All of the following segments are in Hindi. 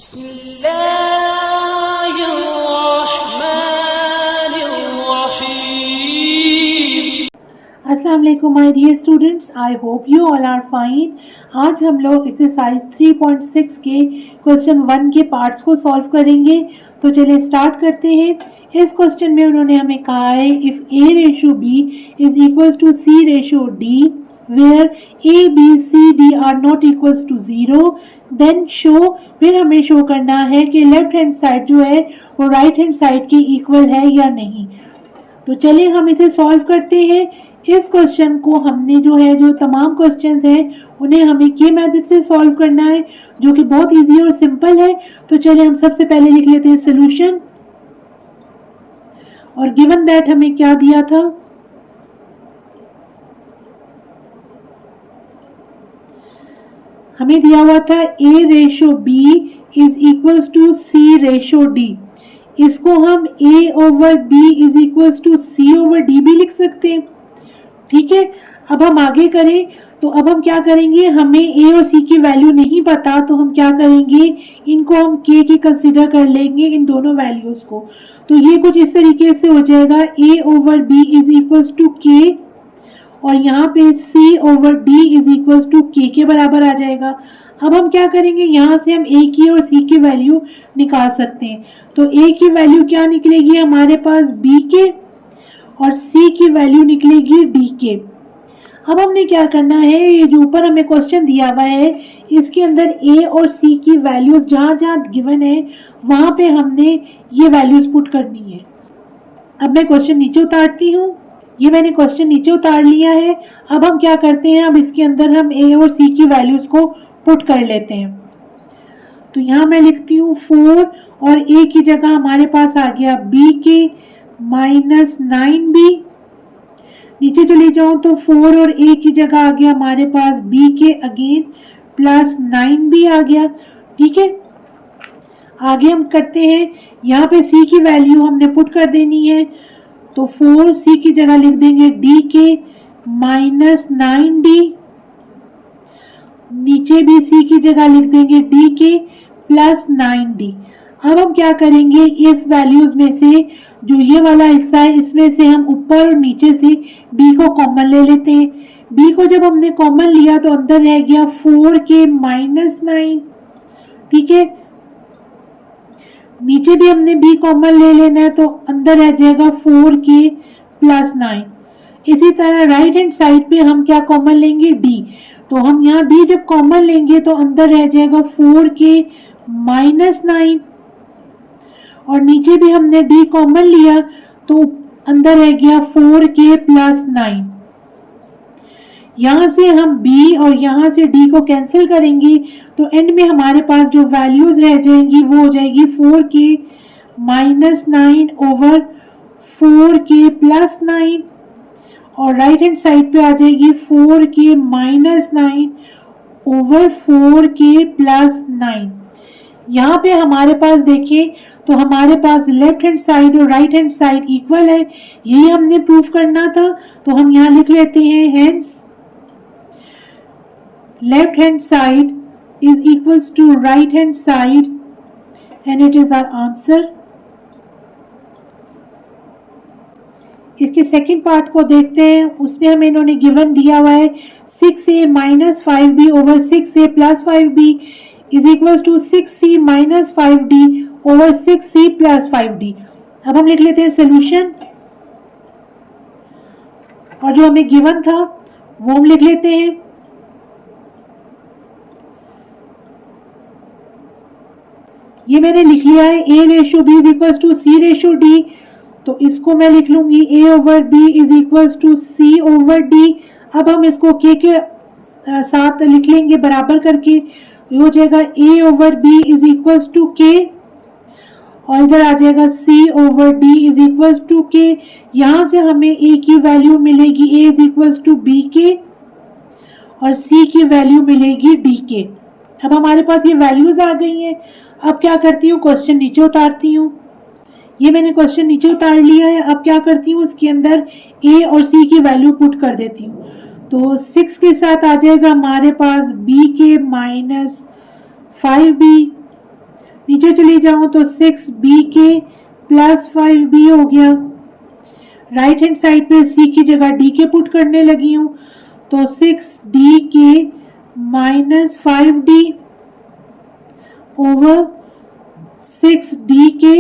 अस्सलाम वालेकुम my dear students, I hope you all are fine. आज हम लोग एक्सरसाइज 3.6 के क्वेश्चन 1 के पार्ट्स को सॉल्व करेंगे। तो चलिए स्टार्ट करते हैं। इस क्वेश्चन में उन्होंने हमें कहा है if A ratio B is equals to C ratio D where A, B, C, D are not equals to 0 then show। फिर हमें शो करना है कि लेफ्ट हैंड साइड जो है वो राइट हैंड साइड के इक्वल है या नहीं। तो चलिए हम इसे सॉल्व करते हैं। इस क्वेश्चन को हमने जो तमाम क्वेश्चंस हैं उन्हें हमें के मेथड से सॉल्व करना है, जो कि बहुत इजी और सिंपल है। तो चलिए हम सबसे पहले लिख लेते हैं सॉल्यूशन। और गिवन दैट हमें क्या दिया था, हमें दिया हुआ था A ratio B is equals to C ratio D। इसको हम A over B is equals to C over D भी लिख सकते हैं। ठीक है, अब हम आगे करें तो अब हम क्या करेंगे, हमें A और C की वैल्यू नहीं पता तो हम क्या करेंगे, इनको हम K की कंसीडर कर लेंगे, इन दोनों वैल्यूज को। तो ये कुछ इस तरीके से हो जाएगा A over B is equals to K और यहाँ पे C over D is equals to K के बराबर आ जाएगा। अब हम क्या करेंगे, यहाँ से हम A की और C की वैल्यू निकाल सकते हैं। तो A की वैल्यू क्या निकलेगी हमारे पास B के और C की वैल्यू निकलेगी D के। अब हमने क्या करना है, ये जो ऊपर हमें क्वेश्चन दिया हुआ है इसके अंदर A और C की वैल्यूज जहाँ जहाँ गिवन है वहाँ पे हमने ये वैल्यूज पुट करनी है। अब मैं क्वेश्चन नीचे उतारती हूँ। ये मैंने क्वेश्चन नीचे उतार लिया है। अब हम क्या करते हैं, अब इसके अंदर हम A और C की वैल्यूज को पुट कर लेते हैं। तो यहाँ मैं लिखती हूँ 4 और A की जगह हमारे पास आ गया B के माइनस 9B। नीचे चले जाऊँ तो 4 और A की जगह आ गया हमारे पास B के अगेन प्लस 9B आ गया। ठीक है, आगे हम करते हैं, यहाँ पे C की वैल्यू हमने पुट कर देनी है। तो 4 C की जगह लिख देंगे D के माइनस 9D, नीचे भी C की जगह लिख देंगे D के प्लस 9D। अब हम क्या करेंगे, इस वैल्यूज में से जो ये वाला हिस्सा है इसमें से हम ऊपर और नीचे से B को कॉमन ले लेते हैं। B को जब हमने कॉमन लिया तो अंदर रह गया 4 के माइनस 9। ठीक है, नीचे भी हमने B कॉमन ले लेना है तो अंदर रह जाएगा 4 के प्लस 9। इसी तरह राइट हैंड साइड पे हम क्या कॉमन लेंगे, D। तो हम यहाँ D जब कॉमन लेंगे तो अंदर रह जाएगा 4 के माइनस 9 और नीचे भी हमने D कॉमन लिया तो अंदर रह गया 4 के प्लस 9। यहाँ से हम B और यहाँ से D को कैंसिल करेंगे तो एंड में हमारे पास जो वैल्यूज रह जाएंगी वो हो जाएगी 4 के माइनस 9 ओवर 4 के प्लस 9 और राइट हैंड साइड पे आ जाएगी 4 के माइनस 9 ओवर 4 के प्लस 9। यहाँ पे हमारे पास देखें तो हमारे पास लेफ्ट हैंड साइड और राइट हैंड साइड इक्वल है, यही हमने प्रूफ करना था। तो हम यहाँ लिख लेते हैं hence left hand side is equals to right hand side and it is our answer। इसके सेकंड पार्ट को देखते हैं, उसमें हमें इन्होंने गिवन दिया हुआ है 6a minus 5b over 6a plus 5b is equals to 6c minus 5d over 6c plus 5d। अब हम लिख लेते हैं सोल्यूशन और जो हमें गिवन था वो हम लिख लेते हैं। ये मैंने लिख लिया है A ratio B is equals to C ratio D। तो इसको मैं लिख लूंगी A over B is equals to C over D। अब हम इसको K के साथ लिख लेंगे बराबर करके, हो जाएगा A over B is equals to K और इधर आ जाएगा C over D is equals to K। यहाँ से हमें A की वैल्यू मिलेगी A is equals to B के और C की वैल्यू मिलेगी D के। अब हमारे पास ये वैल्यूज आ गई हैं। अब क्या करती हूँ, क्वेश्चन नीचे उतारती हूँ। ये मैंने क्वेश्चन नीचे उतार लिया है। अब क्या करती हूँ, इसके अंदर A और C की वैल्यू पुट कर देती हूँ। तो 6 के साथ आ जाएगा हमारे पास B के माइनस 5B नीचे चली जाऊं तो 6b के प्लस 5b हो गया। राइट हैंड साइड पे c की जगह d के पुट करने लगी हूं तो 6d के माइनस 5d ओवर 6d के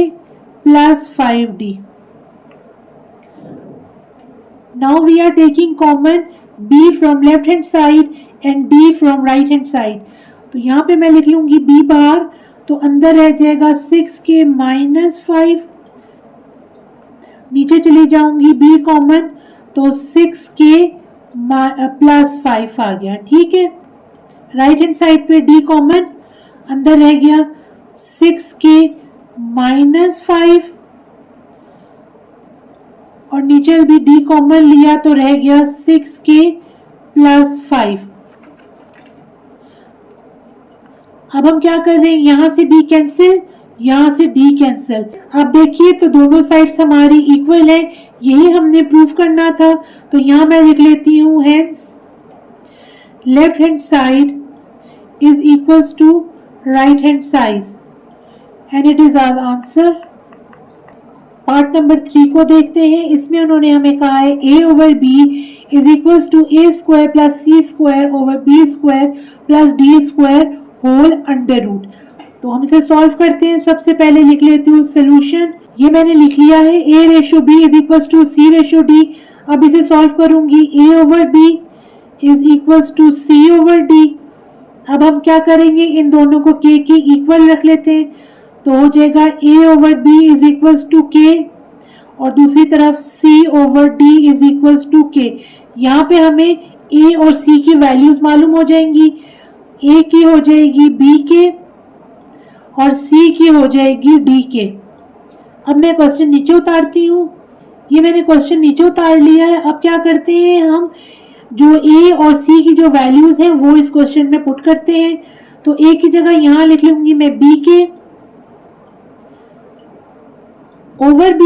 plus 5d। Now we are taking common b from left hand side and d from right hand side। तो यहाँ पे मैं लिख लूंगी b बाहर, तो अंदर रह जाएगा 6 के माइनस 5, नीचे चली जाऊंगी b कॉमन तो 6 के प्लस 5 आ गया। ठीक है, राइट हैंड साइड पे d कॉमन, अंदर रह गया 6 के माइनस 5 और नीचे भी d कॉमन लिया तो रह गया 6 के प्लस 5। अब हम क्या कर रहे हैं, यहां से b कैंसिल, यहां से d कैंसिल। अब देखिए तो दोनों साइड्स हमारी इक्वल है, यही हमने प्रूफ करना था। तो यहां मैं लिख लेती हूं hence left hand side is equals to right hand side and it is our answer. Part number 3 को देखते हैं। इसमें उन्होंने हमें कहा है a over b is equals to a square plus c square over b square plus d square whole under root. तो हम इसे सॉल्व करते हैं। सबसे पहले लिख लेती हूँ सोल्यूशन, ये मैंने लिख लिया है a ratio b is equals to c ratio d। अब इसे सॉल्व करूंगी a over b is equals to c over d। अब हम क्या करेंगे, इन दोनों को k की इक्वल रख लेते हैं तो हो जाएगा a over b is equals to k और दूसरी तरफ c over d is equals to k। यहाँ पे हमें a और c की वैल्यूज मालूम हो जाएंगी, a की हो जाएगी b के और c की हो जाएगी d के। अब मैं क्वेश्चन नीचे उतारती हूँ, ये मैंने क्वेश्चन नीचे उतार लिया है। अब क्या करते हैं, हम जो a और c की जो वैल्यूज हैं वो इस क्वेश्चन में पुट करते हैं। तो a की जगह यहाँ लिख लूंगी मैं b के ओवर b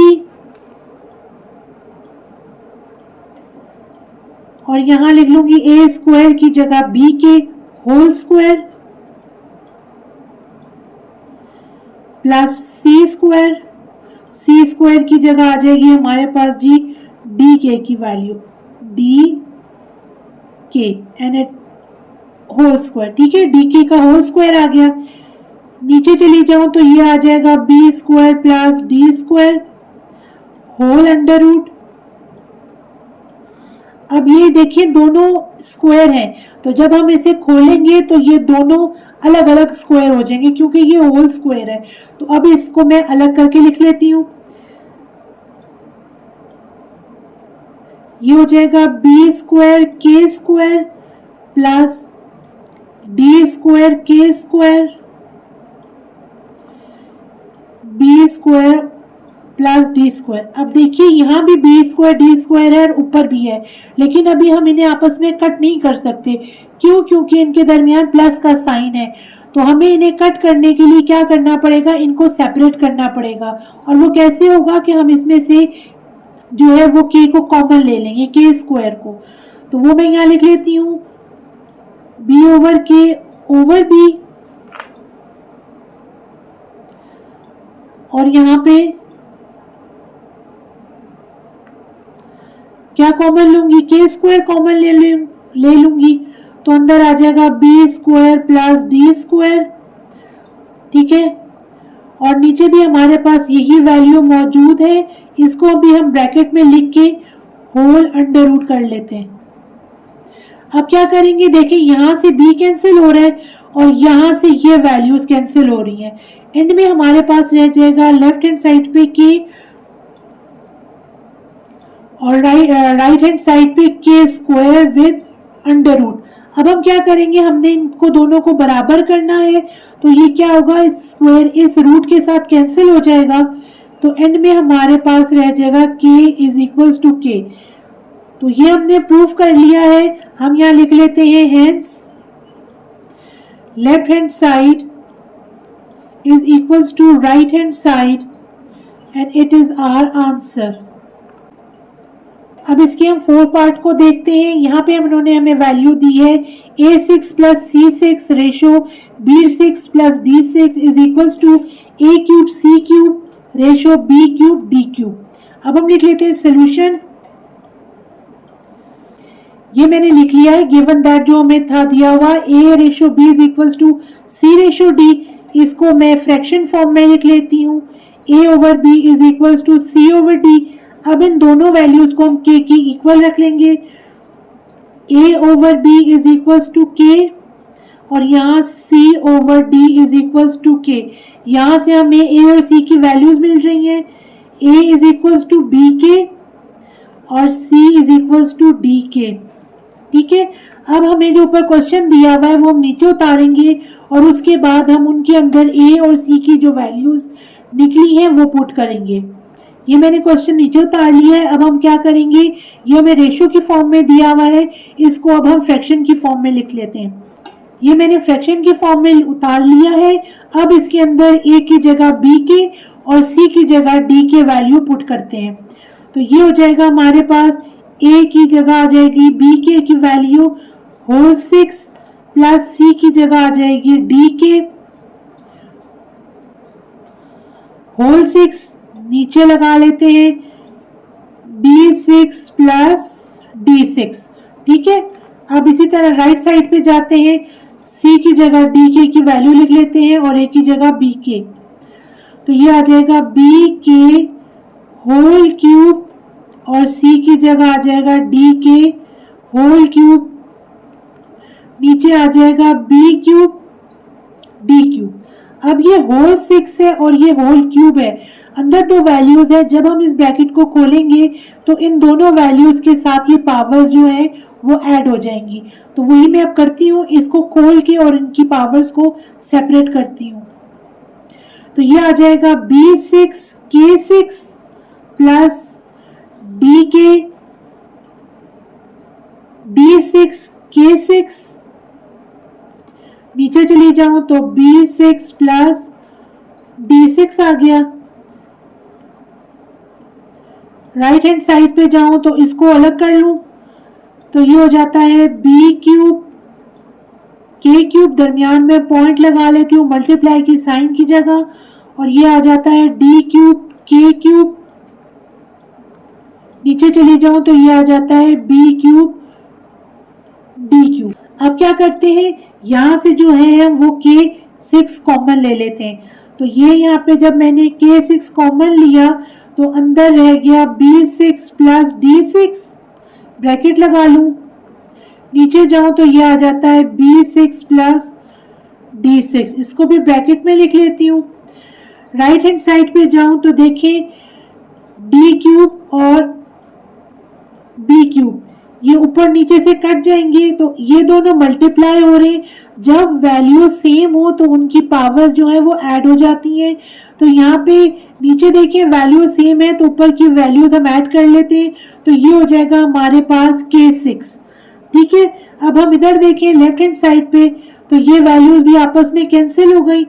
और यहां लिख लूंगी a स्क्वायर की जगह b के whole square plus c square, c square की जगह आ जाएगी हमारे पास जी d के की वैल्यू d के एंड होल स्क्वायर। ठीक है, d के का होल स्क्वायर आ गया। नीचे चली जाऊं तो ये आ जाएगा b square plus d square whole under root. अब ये देखिए दोनों स्क्वायर हैं, तो जब हम इसे खोलेंगे तो ये दोनों अलग अलग स्क्वायर हो जाएंगे क्योंकि ये होल स्क्वायर है। तो अब इसको मैं अलग करके लिख लेती हूँ, ये हो जाएगा b square k square plus d square k square b square plus D square. अब देखिए यहाँ भी बी स्क्वायर डी स्क्वायर है और ऊपर भी है, लेकिन अभी हम इन्हें आपस में कट नहीं कर सकते। क्यों? क्योंकि इनके दरमियान प्लस का साइन है। तो हमें इन्हें कट करने के लिए क्या करना पड़ेगा, इनको सेपरेट करना पड़ेगा। और वो कैसे होगा कि हम इसमें से जो है वो के को कॉमन ले लेंगे, के स्क्वायर को। तो वो मैं यहाँ लिख लेती हूँ बी ओवर के ओवर बी और यहाँ पे क्या कॉमन लूंगी, के स्क्वायर कॉमन ले लूंगी तो अंदर आ जाएगा B square plus D square. ठीक है, और नीचे भी हमारे पास यही वैल्यू मौजूद है, इसको भी हम ब्रैकेट में लिख के होल अंडर रूट कर लेते हैं। अब क्या करेंगे, देखिए यहां से b कैंसिल हो रहा है और यहां से ये वैल्यूज कैंसिल हो रही हैं। एंड में हमारे पास रह जाएगा लेफ्ट हैंड साइड पे k और राइट हैंड साइड पे के स्क्वायर विद अंडर रूट। अब हम क्या करेंगे, हमने इनको दोनों को बराबर करना है। तो ये क्या होगा, स्क्वायर इस रूट के साथ कैंसिल हो जाएगा। तो एंड में हमारे पास रह जाएगा k is equals to k। तो ये हमने प्रूफ कर लिया है। हम यहाँ लिख लेते हैं hence left hand side is equals to right hand side and it is our answer. अब इसके हम 4 पार्ट को देखते हैं। यहाँ पे उन्होंने हमें वैल्यू दी है A6 plus C6 ratio B6 plus D6 is equals to A cube C cube ratio B cube D cube. अब हम लिख लेते हैं सोल्यूशन। ये मैंने लिख लिया है गिवन दैट जो हमें था दिया हुआ A ratio B is equals to C ratio D। इसको मैं फ्रैक्शन फॉर्म में लिख लेती हूँ A over B is equals to C over D। अब इन दोनों वैल्यूज को हम K की इक्वल रख लेंगे। A over B is equals to K और यहाँ C over D is equals to K। यहाँ से हमें A और C की वैल्यूज मिल रही हैं। A is equals to B K और C is equals to D K। ठीक है, अब हमें जो ऊपर क्वेश्चन दिया हुआ है वो हम नीचे उतारेंगे और उसके बाद हम उनके अंदर A और C की जो वैल्यूज निकली हैं वो पुट करेंगे। ये मैंने क्वेश्चन नीचे उतार लिया है। अब हम क्या करेंगे, ये हमें रेशो की फॉर्म में दिया हुआ है, इसको अब हम फ्रैक्शन की फॉर्म में लिख लेते हैं। ये मैंने फ्रैक्शन की फॉर्म में उतार लिया है। अब इसके अंदर A की जगह B के और C की जगह D के वैल्यू पुट करते हैं। तो ये हो जाएगा हमारे पास A की जगह आ जाएगी B के की वैल्यू होल 6 प्लस C की जगह आ जाएगी D के होल 6 नीचे लगा लेते हैं B6 प्लस D6। ठीक है, अब इसी तरह राइट साइड पे जाते हैं, C की जगह D के की वैल्यू लिख लेते हैं और A की जगह B के। तो ये आ जाएगा B के होल क्यूब और C की जगह आ जाएगा D के होल क्यूब। नीचे आ जाएगा B क्यूब D क्यूब। अब ये होल 6 है और ये होल क्यूब है, अंदर दो वैल्यूज है। जब हम इस ब्रैकेट को खोलेंगे तो इन दोनों वैल्यूज के साथ ये पावर्स जो है वो ऐड हो जाएंगी। तो वही मैं अब करती हूँ, इसको खोल के और इनकी पावर्स को सेपरेट करती हूँ। तो ये आ जाएगा B6 K6 प्लस D के D6 K6। नीचे चली जाऊं तो B6 प्लस D6 आ गया। राइट हैंड साइड पे जाऊं तो इसको अलग कर लूं तो ये हो जाता है B क्यूब K क्यूब, दरमियान में पॉइंट लगा लेती हूँ मल्टीप्लाई की साइन की जगह, और ये आ जाता है D क्यूब K क्यूब। नीचे चली जाऊं तो ये आ जाता है B क्यूब D क्यूब। अब क्या करते हैं, यहाँ से जो है हम वो K6 कॉमन ले लेते हैं। तो ये यहाँ पे जब मैंने K6 कॉमन लिया तो अंदर रह गया B6 प्लस D6, ब्रैकेट लगा लूं। नीचे जाऊं तो ये आ जाता है B6 प्लस D6, इसको भी ब्रैकेट में लिख लेती हूँ। राइट हैंड साइड पे जाऊं तो देखें D क्यूब और B क्यूब ये ऊपर नीचे से कट जाएंगे, तो ये दोनों मल्टीप्लाई हो रहे हैं। जब वैल्यू सेम हो तो उनकी पावर जो है वो ऐड हो जाती है। तो यहाँ पे नीचे देखिए वैल्यू सेम है तो ऊपर की वैल्यूज हम ऐड कर लेते हैं। तो ये हो जाएगा हमारे पास K6। ठीक है, अब हम इधर देखें लेफ्ट हैंड साइड पे तो ये वैल्यूज भी आपस में कैंसिल हो गई।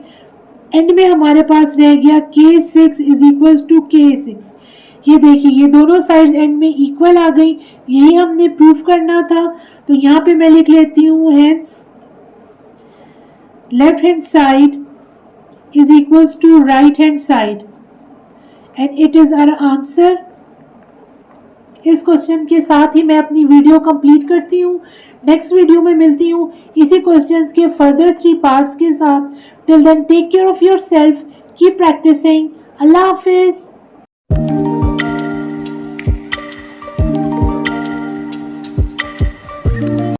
एंड में हमारे पास रह गया K6 is equal to K6। ये देखिए ये दोनों साइड्स एंड में इक्वल आ गई, यही हमने प्रूफ करना था। तो यहाँ पे मैं लिख लेती हूँ hence left hand side is equals to right hand side and it is our answer। इस क्वेश्चन के साथ ही मैं अपनी वीडियो कंप्लीट करती हूँ। नेक्स्ट वीडियो में मिलती हूँ इसी क्वेश्चंस के फर्दर 3 पार्ट्स के साथ। Till then take care of yourself, keep practicing. अल्लाह हाफिज।